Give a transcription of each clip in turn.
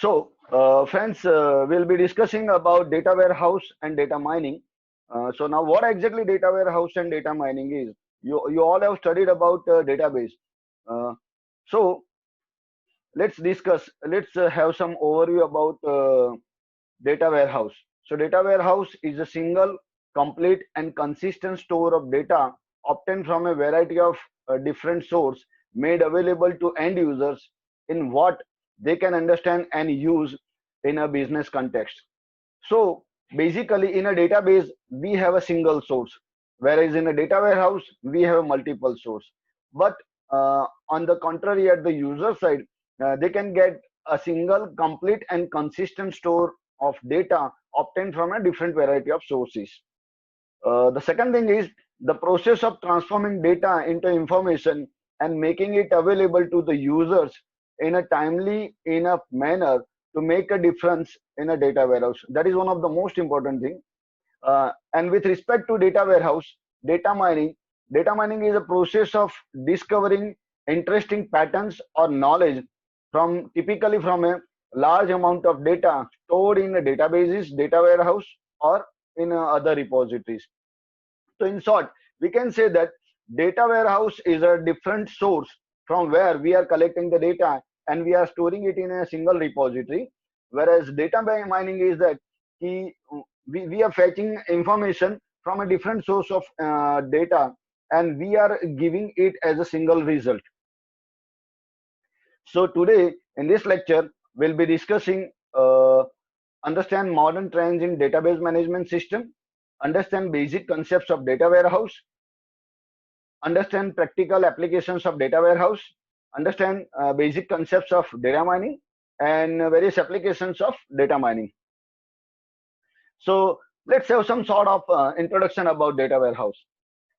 Friends, we'll be discussing about data warehouse and data mining. So now, what exactly data warehouse and data mining is? You all have studied about database. Uh, so let's discuss. Let's have some overview about data warehouse. So data warehouse is a single, complete, and consistent store of data obtained from a variety of different sources made available to end users in what they can understand and use in a business context. So basically, in a database, we have a single source, whereas in a data warehouse, we have a multiple source. But on the contrary, at the user side, they can get a single, complete, and consistent store of data obtained from a different variety of sources. The second thing is the process of transforming data into information and making it available to the users in a timely enough manner to make a difference in a data warehouse. That is one of the most important thing. And with respect to data warehouse, data mining is a process of discovering interesting patterns or knowledge from typically from a large amount of data stored in a databases, data warehouse, or in other repositories. So in short, we can say that data warehouse is a different source from where we are collecting the data and we are storing it in a single repository. Whereas data mining is that we are fetching information from a different source of data and we are giving it as a single result. So today in this lecture, we'll be discussing understand modern trends in database management system, understand basic concepts of data warehouse, understand practical applications of data warehouse, understand basic concepts of data mining, and various applications of data mining. So let's have some sort of introduction about data warehouse.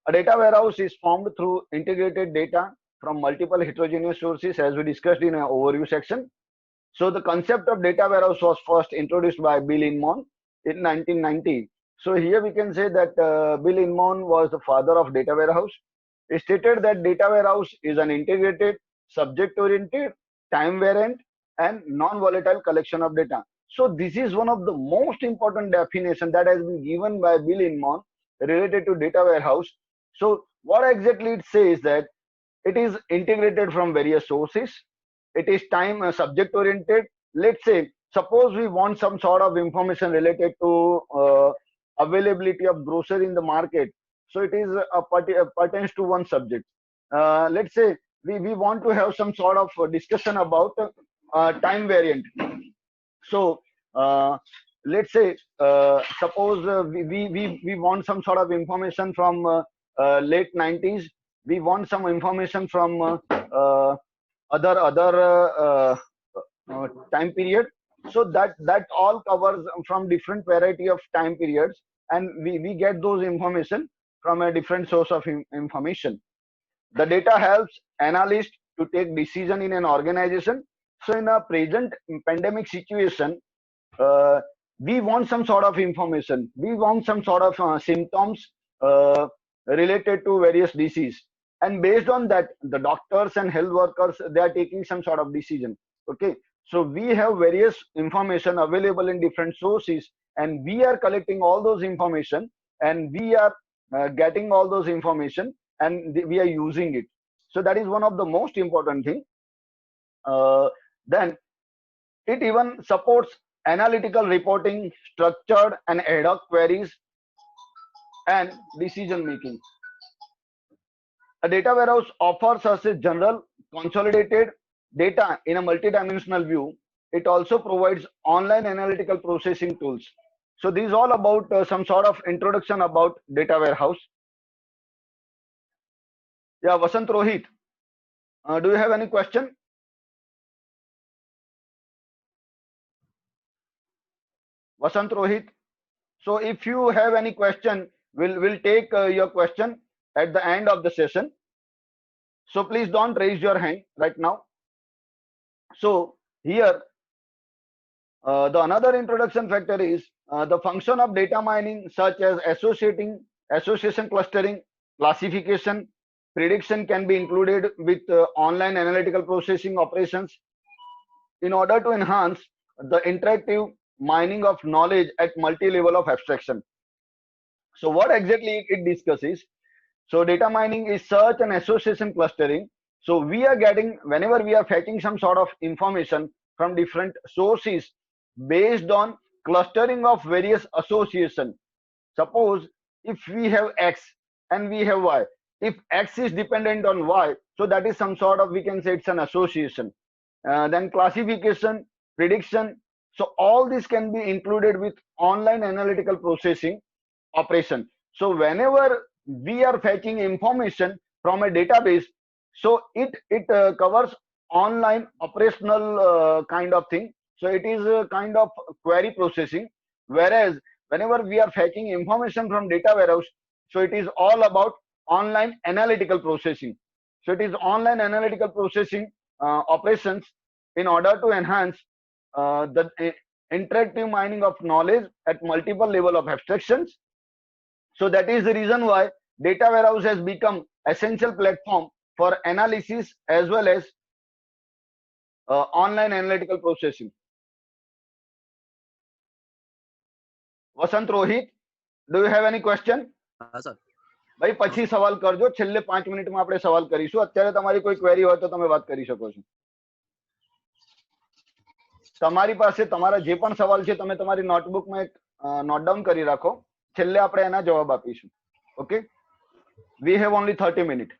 A data warehouse is formed through integrated data from multiple heterogeneous sources, as we discussed in an overview section. So the concept of data warehouse was first introduced by Bill Inman in 1990. So here we can say that Bill Inman was the father of data warehouse. He stated that data warehouse is an integrated, subject-oriented, time-variant, and non-volatile collection of data. So this is one of the most important definition that has been given by Bill Inman related to data warehouse. So what exactly it says that it is integrated from various sources. It is time subject oriented. Let's say, suppose we want some sort of information related to availability of grocery in the market. So it is pertains to one subject. Let's say we want to have some sort of discussion about time variant. So let's say suppose we want some sort of information from late 90s. We want some information from other time period. So that all covers from different variety of time periods, and we get those information from a different source of information. The data helps analysts to take decision in an organization. So in a present pandemic situation, we want some sort of information. We want some sort of symptoms related to various disease, and based on that, the doctors and health workers, they are taking some sort of decision. Okay, so we have various information available in different sources, and we are collecting all those information, and we are getting all those information, and we are using it. So that is one of the most important thing. Then it even supports analytical reporting, structured and ad hoc queries, and decision making. A data warehouse offers us a general consolidated data in a multidimensional view. It also provides online analytical processing tools. So this is all about some sort of introduction about data warehouse. Yeah, Vasant Rohit, do you have any question? Vasant Rohit. So if you have any question, we'll take your question at the end of the session. So please don't raise your hand right now. So here, the another introduction factor is the function of data mining, such as association clustering, classification, prediction can be included with online analytical processing operations in order to enhance the interactive mining of knowledge at multi-level of abstraction. So what exactly it discusses? So data mining is search and association clustering. So we are getting, whenever we are fetching some sort of information from different sources based on clustering of various association. Suppose if we have X and we have Y, if X is dependent on Y, so that is some sort of, we can say it's an association. Then classification, prediction. So all this can be included with online analytical processing operation. So whenever we are fetching information from a database, so it covers online operational kind of thing. So it is a kind of query processing. Whereas whenever we are fetching information from data warehouse, so it is all about online analytical processing. So it is online analytical processing operations in order to enhance the interactive mining of knowledge at multiple level of abstractions. So that is the reason why data warehouse has become essential platform for analysis as well as online analytical processing. Vasant Rohit, do you have any question? Sir ભાઈ પછી સવાલ કરજો, છેલ્લે 5 મિનિટમાં આપણે સવાલ કરીશું. અત્યારે તમારી કોઈ ક્વેરી હોય તો તમે વાત કરી શકો છો. તમારી પાસે તમારા જે પણ સવાલ છે તમે તમારી નોટબુકમાં એક નોટ ડાઉન કરી રાખો. છેલ્લે આપણે એના જવાબ આપીશું. Okay, we have only 30 minutes.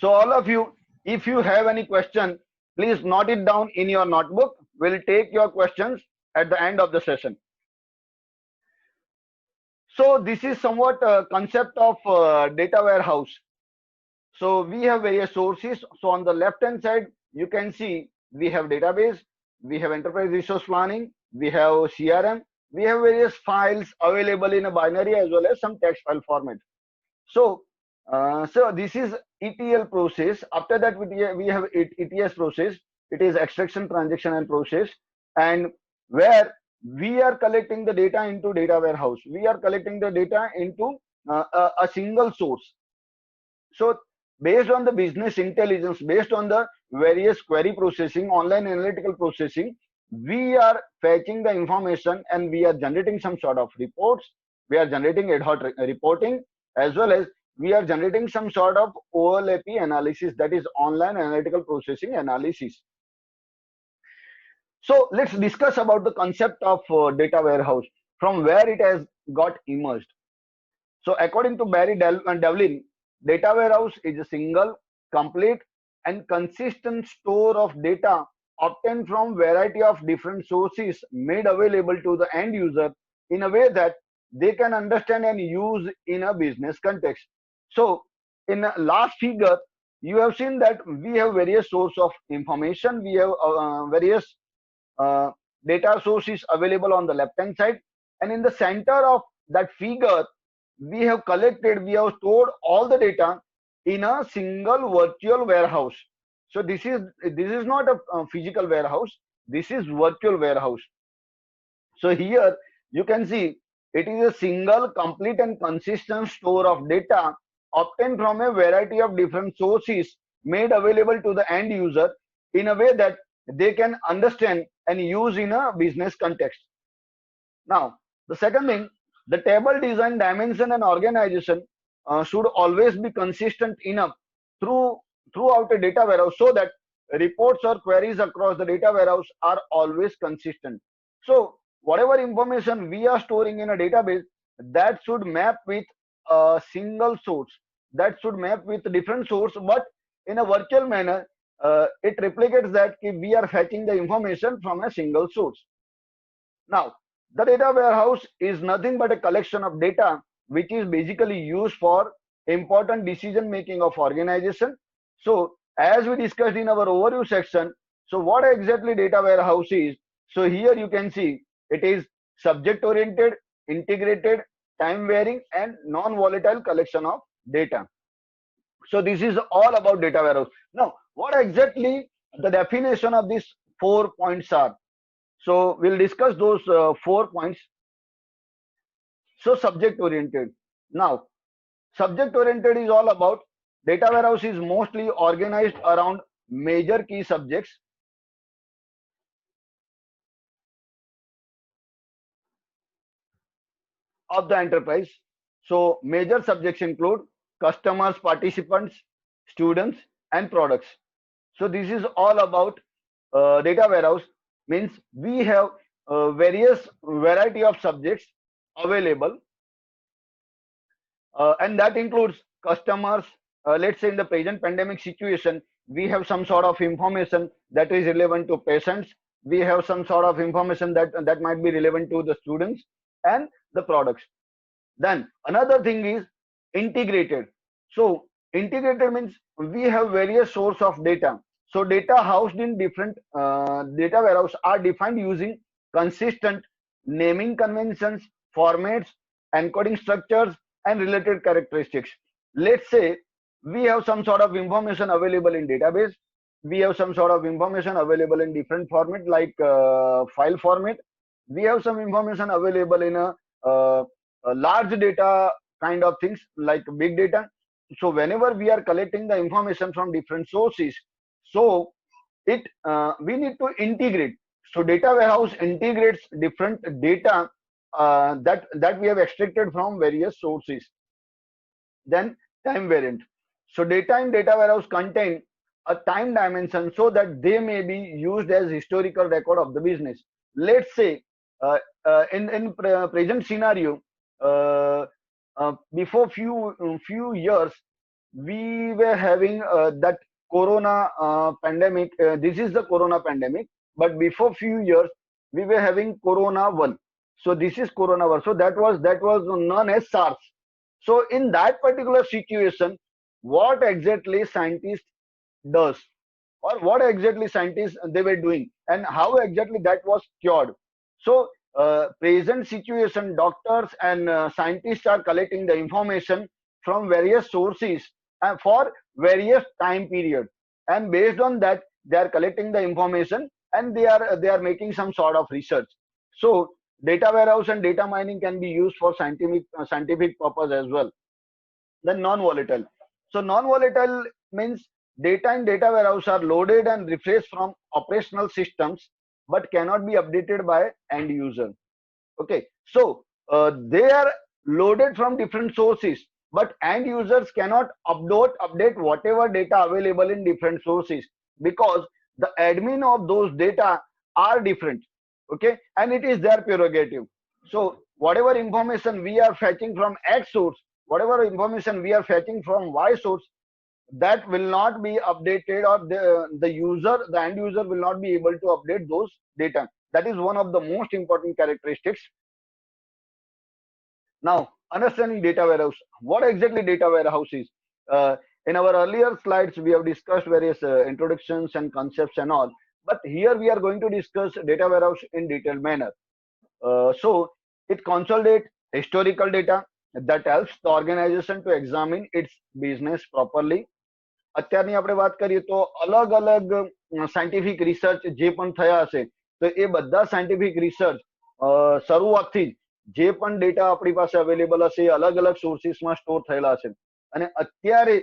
So all of you, if you have any question, please note it down in your notebook. We'll take your questions at the end of the session. So this is somewhat a concept of data warehouse. So we have various sources. So on the left hand side, you can see we have database, we have enterprise resource planning, we have CRM, we have various files available in a binary as well as some text file format. So this is ETL process. After that, we have ETS process. It is extraction, transaction, and process, and where we are collecting the data into data warehouse. We are collecting the data into a single source. So based on the business intelligence, based on the various query processing, online analytical processing, we are fetching the information and we are generating some sort of reports. We are generating ad hoc reporting, as well as we are generating some sort of OLAP analysis, that is online analytical processing analysis. So let's discuss about the concept of data warehouse, from where it has got emerged. So according to Barry Devlin, data warehouse is a single, complete, and consistent store of data obtained from variety of different sources made available to the end user in a way that they can understand and use in a business context. So in the last figure, you have seen that we have various sources of information. We have various data sources available on the left hand side, and in the center of that figure, we have collected, we have stored all the data in a single virtual warehouse. So this is not a physical warehouse, this is virtual warehouse. So here you can see it is a single, complete, and consistent store of data obtained from a variety of different sources made available to the end user in a way that they can understand and use in a business context. Now, the second thing, the table design, dimension, and organization should always be consistent enough throughout a data warehouse, so that reports or queries across the data warehouse are always consistent. So whatever information we are storing in a database, that should map with a single source, that should map with different source, but in a virtual manner. It replicates that we are fetching the information from a single source. Now, the data warehouse is nothing but a collection of data which is basically used for important decision making of organization. So as we discussed in our overview section, so what exactly data warehouse is? So here you can see it is subject oriented, integrated, time varying, and non-volatile collection of data. So this is all about data warehouse. Now, what exactly the definition of these 4 points are? So we'll discuss those 4 points. So subject oriented. Now, subject oriented is all about data warehouse is mostly organized around major key subjects of the enterprise. So major subjects include customers, participants, students, and products. So this is all about data warehouse. Means we have various variety of subjects available, and that includes customers. Let's say in the present pandemic situation, we have some sort of information that is relevant to patients. We have some sort of information that might be relevant to the students and the products. Then another thing is integrated. So integrated means we have various source of data. So data housed in different data warehouse are defined using consistent naming conventions, formats, encoding structures, and related characteristics. Let's say we have some sort of information available in database. We have some sort of information available in different format like file format. We have some information available in a large data kind of things like big data. So whenever we are collecting the information from different sources, so it we need to integrate. So data warehouse integrates different data that we have extracted from various sources. Then time variant. So data in data warehouse contain a time dimension so that they may be used as historical record of the business. Let's say in present scenario, before few years, we were having that corona pandemic. This is the corona pandemic, but before few years we were having corona 1. So this is corona 1. So that was known as SARS. So in that particular situation, what exactly scientist does, or what exactly scientists they were doing, and how exactly that was cured. So present situation, doctors and scientists are collecting the information from various sources for various time period, and based on that they are collecting the information, and they are making some sort of research. So data warehouse and data mining can be used for scientific purpose as well. Then non-volatile. So non-volatile means data in data warehouse are loaded and refreshed from operational systems but cannot be updated by end user. Okay, so they are loaded from different sources, but end users cannot update whatever data available in different sources, because the admin of those data are different. Okay, and it is their prerogative. So whatever information we are fetching from X source, whatever information we are fetching from Y source, that will not be updated, or the end user will not be able to update those data. That is one of the most important characteristics. Now, understanding data warehouse. What exactly data warehouse is? In our earlier slides, we have discussed various introductions and concepts and all. But here we are going to discuss data warehouse in detailed manner. So it consolidates historical data that helps the organization to examine its business properly. અત્યારની આપણે વાત કરીએ તો અલગ અલગ scientific research જે પણ થયા હશે, તો એ બધા સાયન્ટિફિક રિસર્ચ શરૂઆતથી જે પણ ડેટા આપણી પાસે અવેલેબલ હશે એ અલગ અલગ સોર્સિસમાં સ્ટોર થયેલા છે. અને અત્યારે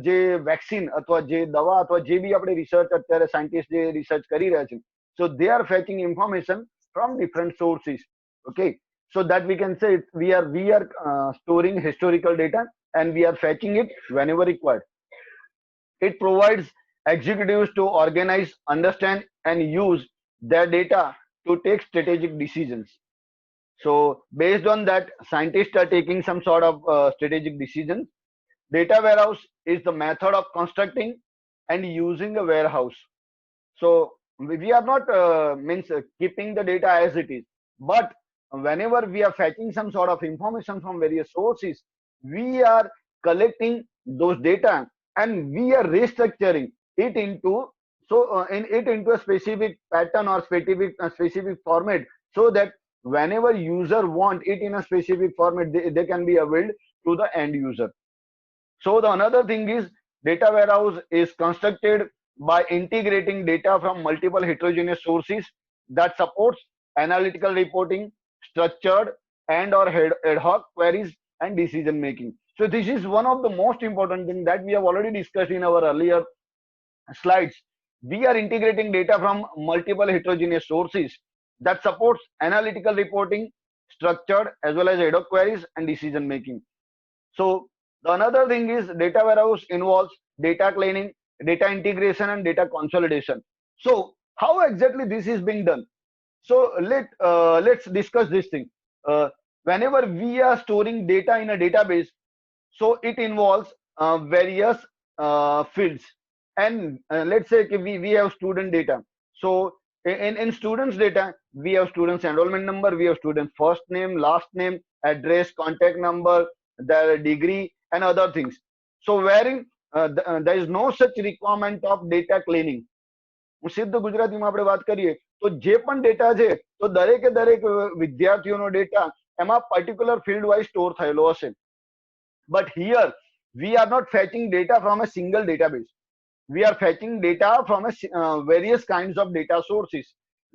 જે વેક્સિન અથવા જે દવા અથવા જે બી આપણે રિસર્ચ અત્યારે સાયન્ટિસ્ટ જે રિસર્ચ કરી રહ્યા છે, so they are fetching information from different sources. Okay, so that we can say we are storing historical data, and we are fetching it whenever required. It provides executives to organize, understand, and use their data to take strategic decisions. So based on that, scientists are taking some sort of strategic decisions. Data warehouse is the method of constructing and using a warehouse. So we are not keeping the data as it is, but whenever we are fetching some sort of information from various sources, we are collecting those data, and we are restructuring it into a specific pattern or specific format, so that whenever user want it in a specific format, they can be availed to the end user. So the another thing is, data warehouse is constructed by integrating data from multiple heterogeneous sources that supports analytical reporting, structured and or ad hoc queries, and decision making. So this is one of the most important things that we have already discussed in our earlier slides, we are integrating data from multiple heterogeneous sources that supports analytical reporting, structured as well as ad hoc queries and decision making. So the another thing is data warehouse involves data cleaning, data integration, and data consolidation. So how exactly this is being done? So let's discuss this thing. Whenever we are storing data in a database, so it involves various fields, and let's say we have student data. So in students data, we have students enrollment number, we have student first name, last name, address, contact number, their degree, and other things. So wherein there is no such requirement of data cleaning. સિદ્ધ ગુજરાતીમાં આપણે વાત કરીએ તો જે પણ data છે તો દરેકે દરેક વિદ્યાર્થીઓનો ડેટા એમાં પર્ટિક્યુલર ફિલ્ડ વાઇઝ સ્ટોર થયેલો હશે. But here we are not fetching data from a single database. We are fetching data from various kinds of data sources.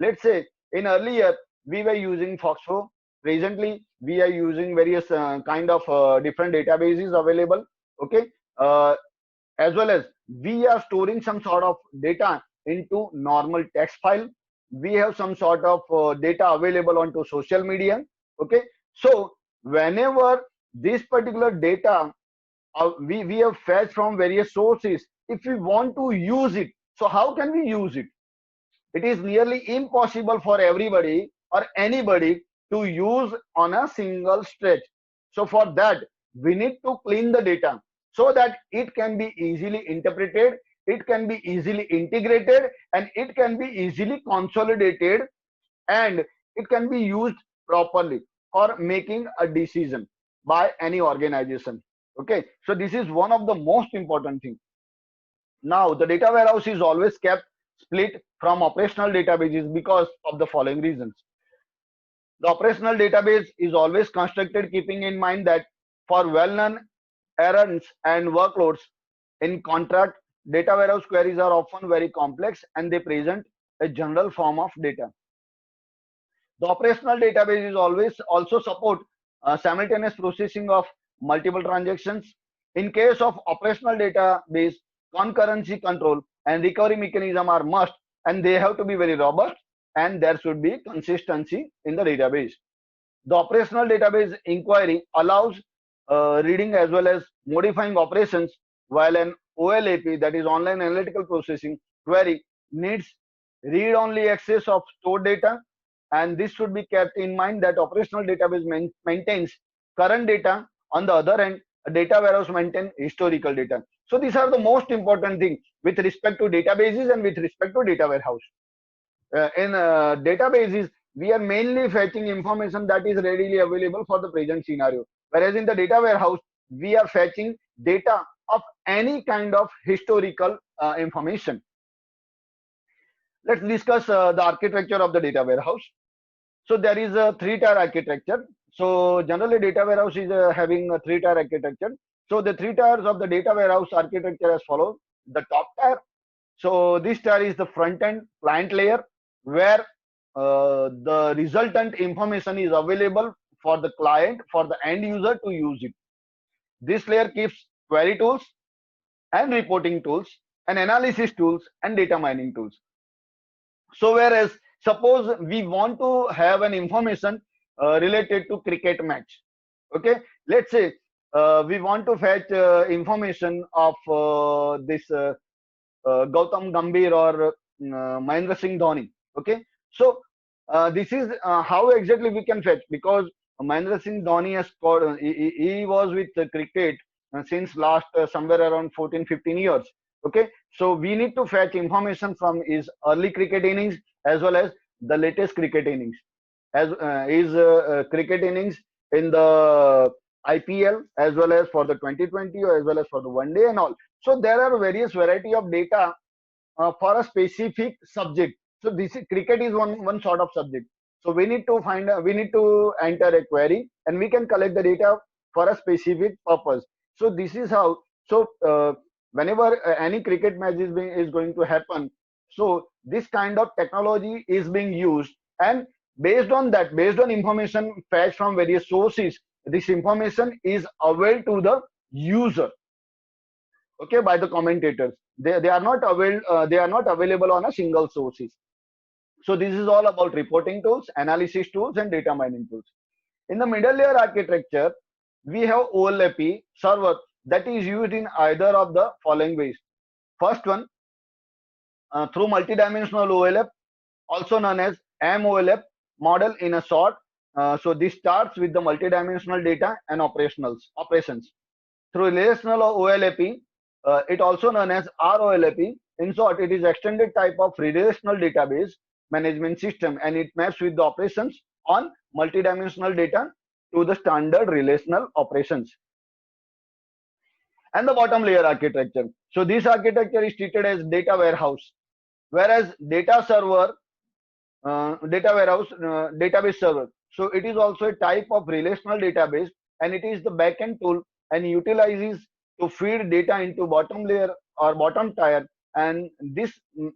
Let's say in earlier we were using Foxflow. Presently we are using various kind of different databases available. Okay, as well as we are storing some sort of data into normal text file. We have some sort of data available onto social media. Okay, so whenever this particular data we have fetched from various sources, if we want to use it, so how can we use it? It is nearly impossible for everybody or anybody to use on a single stretch. So for that we need to clean the data so that it can be easily interpreted, it can be easily integrated, and it can be easily consolidated, and it can be used properly for making a decision by any organization. Okay, so this is one of the most important things. Now the data warehouse is always kept split from operational databases because of the following reasons. The operational database is always constructed keeping in mind that for well-known errands and workloads. In contrast, data warehouse queries are often very complex and they present a general form of data. The operational database is always also support simultaneous processing of multiple transactions. In case of operational database, concurrency control and recovery mechanism are must, and they have to be very robust, and there should be consistency in the database. The operational database inquiry allows reading as well as modifying operations, while an OLAP, that is online analytical processing query, needs read-only access of stored data, and this should be kept in mind that operational database maintains current data. On the other hand, a data warehouse maintains historical data. So these are the most important things with respect to databases and with respect to data warehouse. In databases, we are mainly fetching information that is readily available for the present scenario, whereas in the data warehouse we are fetching data of any kind of historical information. Let's discuss the architecture of the data warehouse. So there is a three-tier architecture. So generally data warehouse is having a three-tier architecture. So the three tiers of the data warehouse architecture as follows. The top tier, so this tier is the front-end client layer, where the resultant information is available for the client, for the end user to use it. This layer keeps query tools and reporting tools and analysis tools and data mining tools. So whereas suppose we want to have an information related to cricket match. Okay, let's say we want to fetch information of this Gautam Gambhir or Mahendra Singh Dhoni. Okay, so this is how exactly we can fetch, because Mahendra Singh Dhoni has scored, he was with cricket since last somewhere around 14-15 years. Okay, so we need to fetch information from his early cricket innings as well as the latest cricket innings, as his cricket innings in the IPL as well as for the 2020 or as well as for the one day and all. So there are various variety of data for a specific subject. So this is, cricket is one sort of subject. So we need to find we need to enter a query and we can collect the data for a specific purpose. So this is how. So whenever any cricket match is going to happen, so this kind of technology is being used, and based on that, based on information fetched from various sources, this information is available to the user, okay, by the commentators. they are not they are not available on a single sources. So this is all about reporting tools, analysis tools, and data mining tools. In the middle layer architecture, we have OLAP server that is used in either of the following ways. First one, through multidimensional OLAP, also known as MOLAP model in a short. So this starts with the multidimensional data and operations. Through relational OLAP, it also known as ROLAP. In short, it is extended type of relational database management system, and it maps with the operations on multidimensional data to the standard relational operations. And the bottom layer architecture. So this architecture is treated as data warehouse, whereas data server, data warehouse, database server. So it is also a type of relational database, and it is the backend tool and utilizes to feed data into bottom layer or bottom tier, and this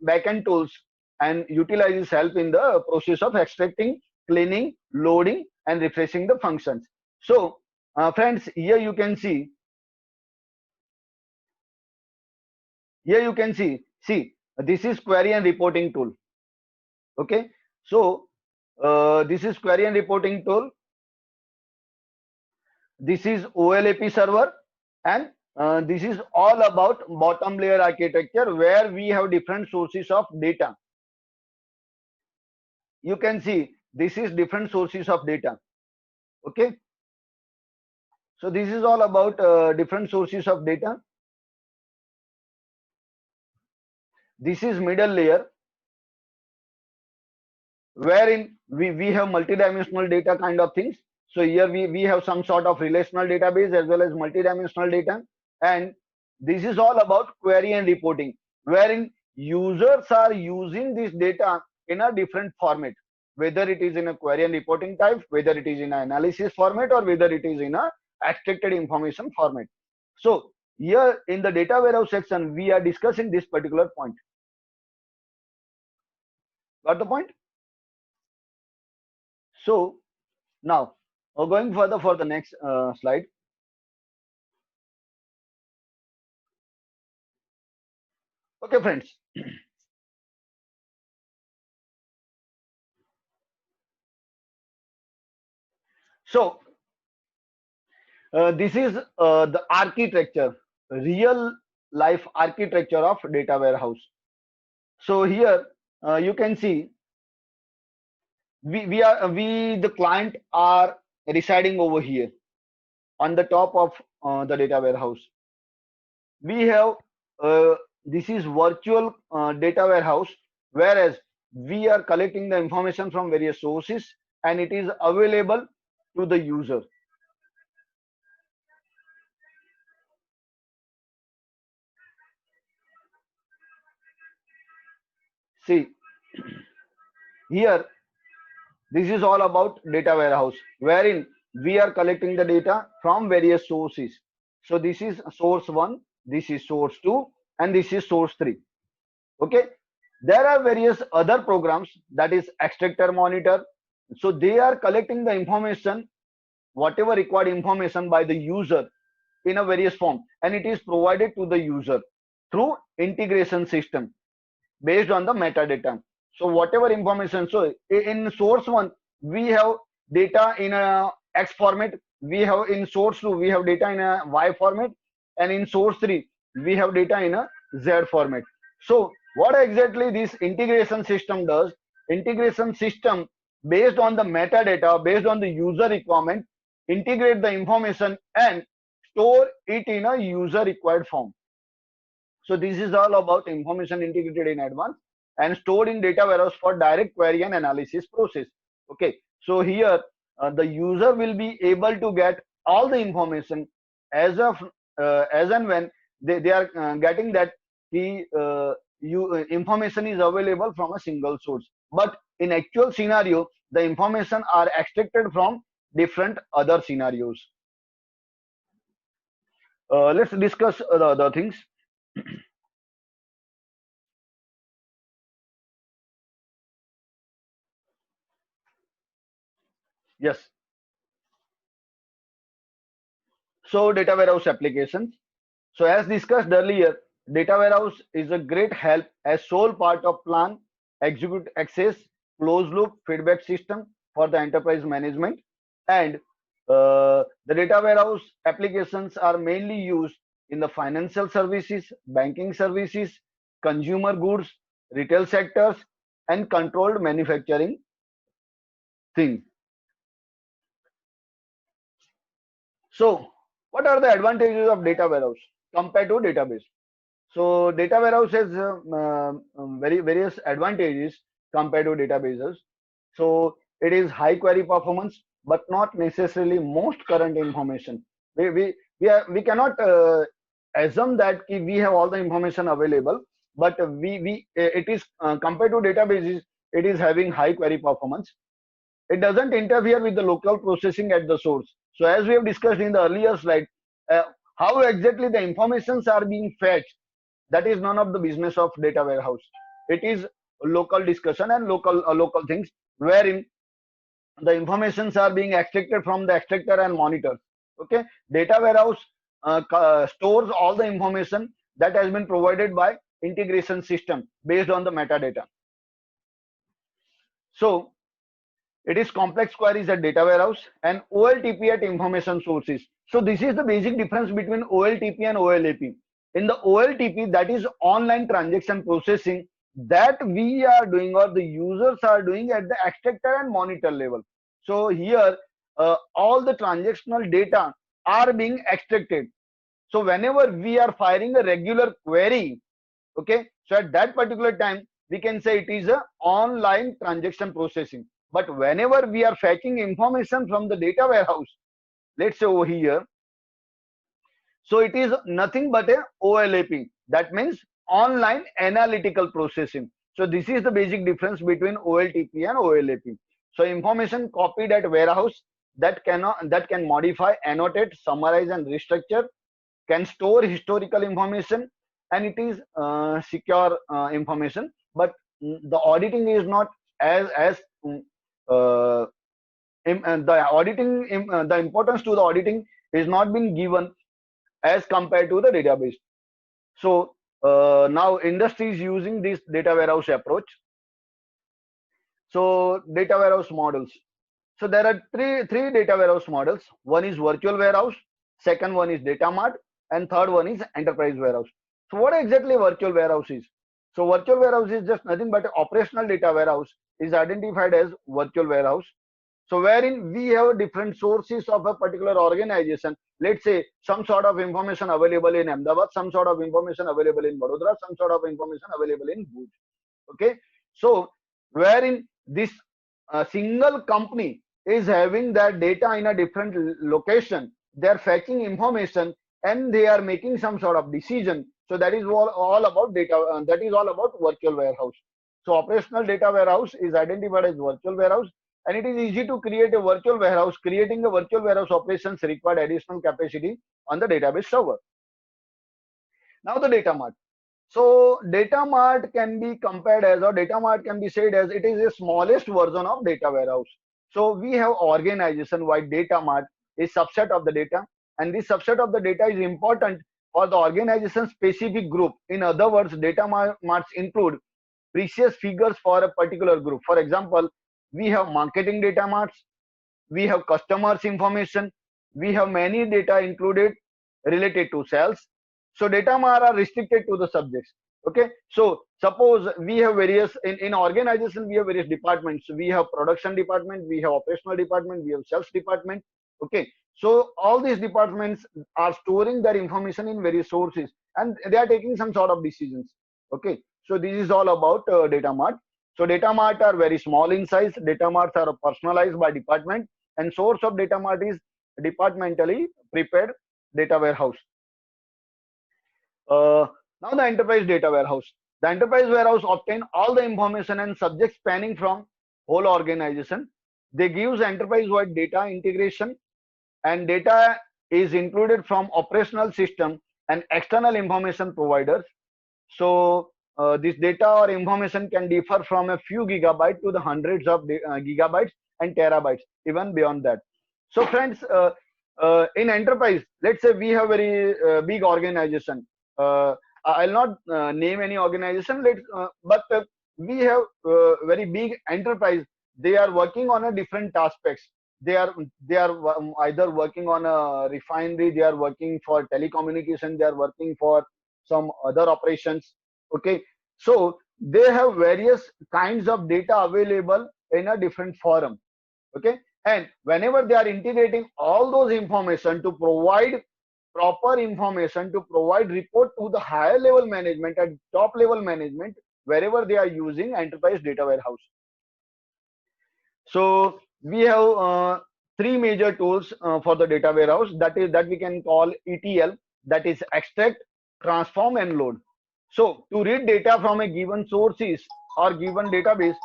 backend tools and utilizes help in the process of extracting, cleaning, loading, and refreshing the functions. So friends, here you can see this is query and reporting tool. Okay, so this is query and reporting tool, this is OLAP server, and this is all about bottom layer architecture where we have different sources of data. You can see this is different sources of data. Okay, so this is all about different sources of data. This is middle layer wherein we have multidimensional data kind of things. So here we have some sort of relational database as well as multidimensional data, and this is all about query and reporting, wherein users are using this data in a different format, whether it is in a query and reporting type, whether it is in an analysis format, or whether it is in a extracted information format. So here in the data warehouse section, we are discussing this particular point. Got the point? So now going further for the next slide. Okay, friends. So this is the architecture, real life architecture of data warehouse. So here you can see we the client are residing over here on the top of the data warehouse. We have this is virtual data warehouse, whereas we are collecting the information from various sources and it is available to the user. See here, this is all about data warehouse wherein we are collecting the data from various sources. So this is source 1, this is source 2, and this is source 3. Okay, there are various other programs, that is extractor monitor. So they are collecting the information, whatever required information by the user in a various form, and it is provided to the user through integration system based on the metadata. So whatever information, so in source 1 we have data in a X format, we have in source 2 we have data in a Y format, and in source 3 we have data in a Z format. So what exactly this integration system does? Integration system, based on the metadata, based on the user requirement, integrate the information and store it in a user required form. So this is all about information integrated in advance and stored in data warehouse for direct query and analysis process. Okay, so here the user will be able to get all the information as and when they are getting that the information is available from a single source. But in actual scenario, the information are extracted from different other scenarios. Let's discuss the other things. Yes. So data warehouse applications. So as discussed earlier, data warehouse is a great help as sole part of plan, execute access, closed loop feedback system for the enterprise management. And the data warehouse applications are mainly used in the financial services, banking services, consumer goods, retail sectors, and controlled manufacturing things. So, what are the advantages of data warehouse compared to database? So, data warehouse has very various advantages compared to databases. So, it is high query performance, but not necessarily most current information. We cannot assume that we have all the information available, but it is compared to databases, it is having high query performance. It doesn't interfere with the local processing at the source. So as we have discussed in the earlier slide, uh, how exactly the informations are being fetched, that is none of the business of data warehouse. It is local discussion and local things wherein the informations are being extracted from the extractor and monitor. Okay, data warehouse stores all the information that has been provided by integration system based on the metadata. So it is complex queries at data warehouse and OLTP at information sources. So this is the basic difference between OLTP and OLAP. In the OLTP, that is online transaction processing, that we are doing or the users are doing at the extractor and monitor level. So here, all the transactional data are being extracted. So whenever we are firing a regular query, okay, so at that particular time, we can say it is a online transaction processing. But whenever we are fetching information from the data warehouse, let's say over here, so it is nothing but a OLAP. That means online analytical processing. So this is the basic difference between OLTP and OLAP. So information copied at warehouse that can modify, annotate, summarize, and restructure, can store historical information, and it is secure information. But the auditing is not as uh, the importance to the auditing is not been given as compared to the database. So now industry is using this data warehouse approach. So data warehouse models. So there are three data warehouse models. One is virtual warehouse, second one is data mart, and third one is enterprise warehouse. So what exactly virtual warehouse is? So virtual warehouse is just nothing but operational data warehouse is identified as virtual warehouse. So wherein we have different sources of a particular organization. Let's say some sort of information available in Ahmedabad, some sort of information available in Vadodara, some sort of information available in Bhuj. Okay. So wherein this single company is having that data in a different location, they are fetching information and they are making some sort of decision. So that is all about data. That is all about virtual warehouse. So operational data warehouse is identified as virtual warehouse, and it is easy to create a virtual warehouse. Creating a virtual warehouse operations required additional capacity on the database server. Now the data mart. So data mart can be compared as, or data mart can be said as, it is the smallest version of data warehouse. So we have organization wide data mart is subset of the data, and this subset of the data is important for the organization specific group. In other words, data marts include precious figures for a particular group. For example, we have marketing data marts, we have customers information, we have many data included related to sales. So data mart are restricted to the subjects. Okay, so suppose we have various in organization, we have various departments. We have production department, we have operational department, we have sales department. Okay, so all these departments are storing their information in various sources and they are taking some sort of decisions. Okay, so this is all about data mart. So data mart are very small in size. Data marts are personalized by department, and source of data mart is departmentally prepared data warehouse. Now the enterprise data warehouse. The enterprise warehouse obtain all the information and subjects spanning from whole organization. They gives enterprise-wide data integration, and data is included from operational system and external information providers. So this data or information can differ from a few gigabytes to the hundreds of gigabytes and terabytes, even beyond that. So friends, in enterprise, let's say we have very big organization. I'll not name any organization. But we have very big enterprise. They are working on a different aspects. They are either working on a refinery. They are working for telecommunication. They are working for some other operations. Okay, so they have various kinds of data available in a different forum. Okay, and whenever they are integrating all those information to provide proper information, to provide report to the higher level management and top level management wherever they are using enterprise data warehouse. So we have three major tools for the data warehouse, that we can call ETL, that is extract, transform and load. So to read data from a given sources or given database,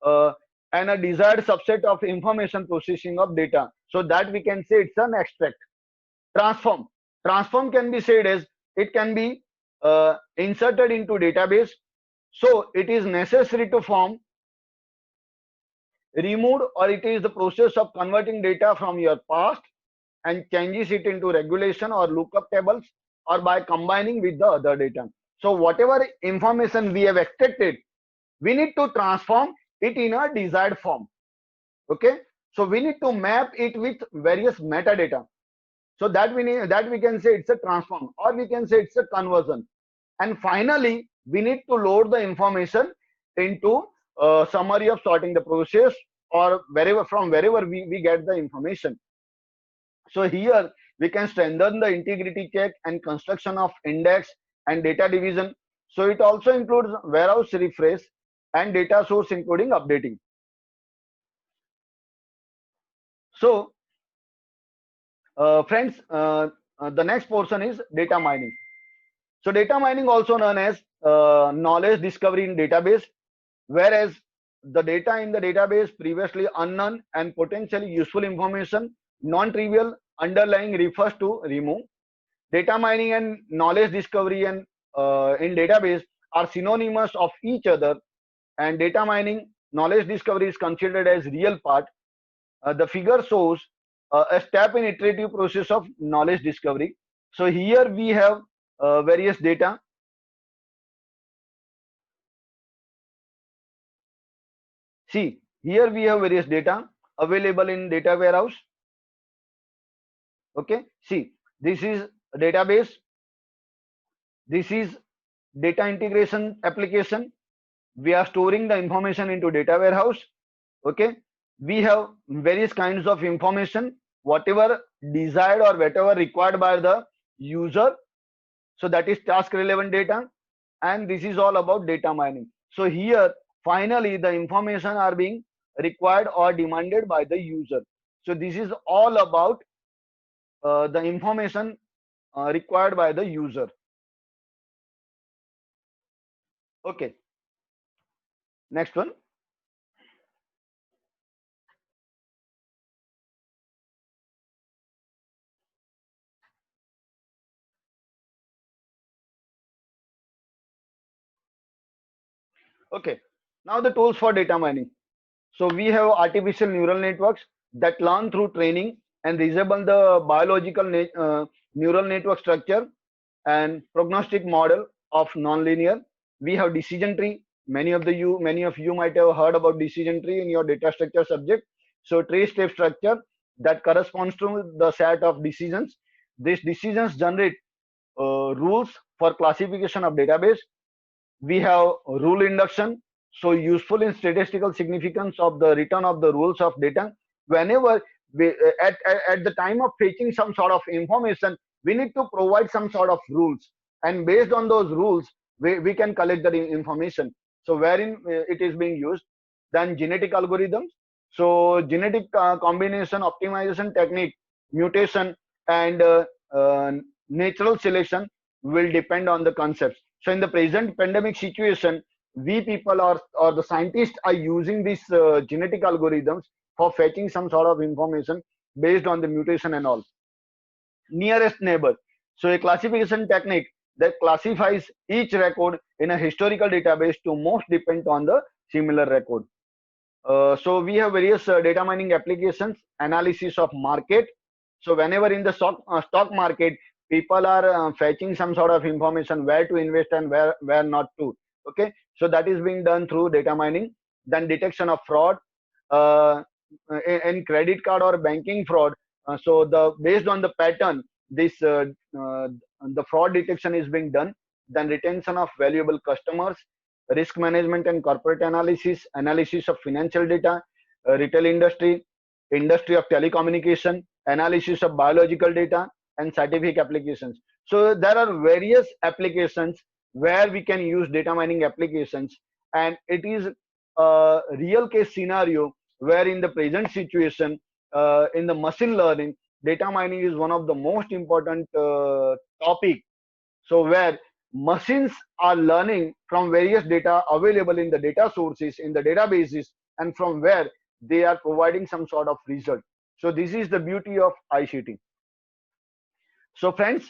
uh, and a desired subset of information, processing of data, so that we can say it's an extract. Transform can be said as it can be inserted into database, so it is necessary to form, removed, or it is the process of converting data from your past and changes it into regulation or lookup tables, or by combining with the other data. So whatever information we have extracted, we need to transform it in a desired form. Okay, so we need to map it with various metadata, so that we can say it's a transform, or we can say it's a conversion. And finally we need to load the information into summary of sorting the process, or wherever we get the information. So here we can strengthen the integrity check and construction of index and data division. So it also includes warehouse refresh and data source including updating. So friends, the next portion is data mining. So data mining, also known as knowledge discovery in database, whereas the data in the database previously unknown and potentially useful information, non-trivial underlying, refers to remove. Data mining and knowledge discovery and in database are synonymous of each other, and data mining knowledge discovery is considered as real part. The figure shows a step in iterative process of knowledge discovery. So here we have various data. See, here we have various data available in data warehouse. Okay, see, this is a database, this is data integration application. We are storing the information into data warehouse. Okay, we have various kinds of information, whatever desired or whatever required by the user, so that is task relevant data. And this is all about data mining. So here finally the information are being required or demanded by the user. So this is all about the information required by the user. Okay, next one. Okay, now the tools for data mining. So we have artificial neural networks that learn through training and resemble the biological neural network structure and prognostic model of nonlinear. We have decision tree. Many of you might have heard about decision tree in your data structure subject. So tree step structure that corresponds to the set of decisions. These decisions generate rules for classification of database. We have rule induction, so useful in statistical significance of the return of the rules of data. Whenever at the time of fetching some sort of information, we need to provide some sort of rules, and based on those rules we can collect the information. So wherein it is being used. Then genetic algorithms, so genetic combination optimization technique, mutation and natural selection will depend on the concepts. So in the present pandemic situation, we people or the scientists are using these genetic algorithms for fetching some sort of information based on the mutation and all. Nearest neighbor, so a classification technique that classifies each record in a historical database to most depend on the similar record. So we have various data mining applications, analysis of market. So whenever in the stock market, people are fetching some sort of information where to invest and where not to. Okay, so that is being done through data mining. Then detection of fraud uh, in credit card or banking fraud. So the based on the pattern, this the fraud detection is being done. Then retention of valuable customers, risk management and corporate analysis, analysis of financial data, retail industry, industry of telecommunication, analysis of biological data, and scientific applications. So there are various applications where we can use data mining applications, and it is a real case scenario where in the present situation, in the machine learning, data mining is one of the most important topic. So where machines are learning from various data available in the data sources, in the databases, and from where they are providing some sort of result. So this is the beauty of ICT. So friends,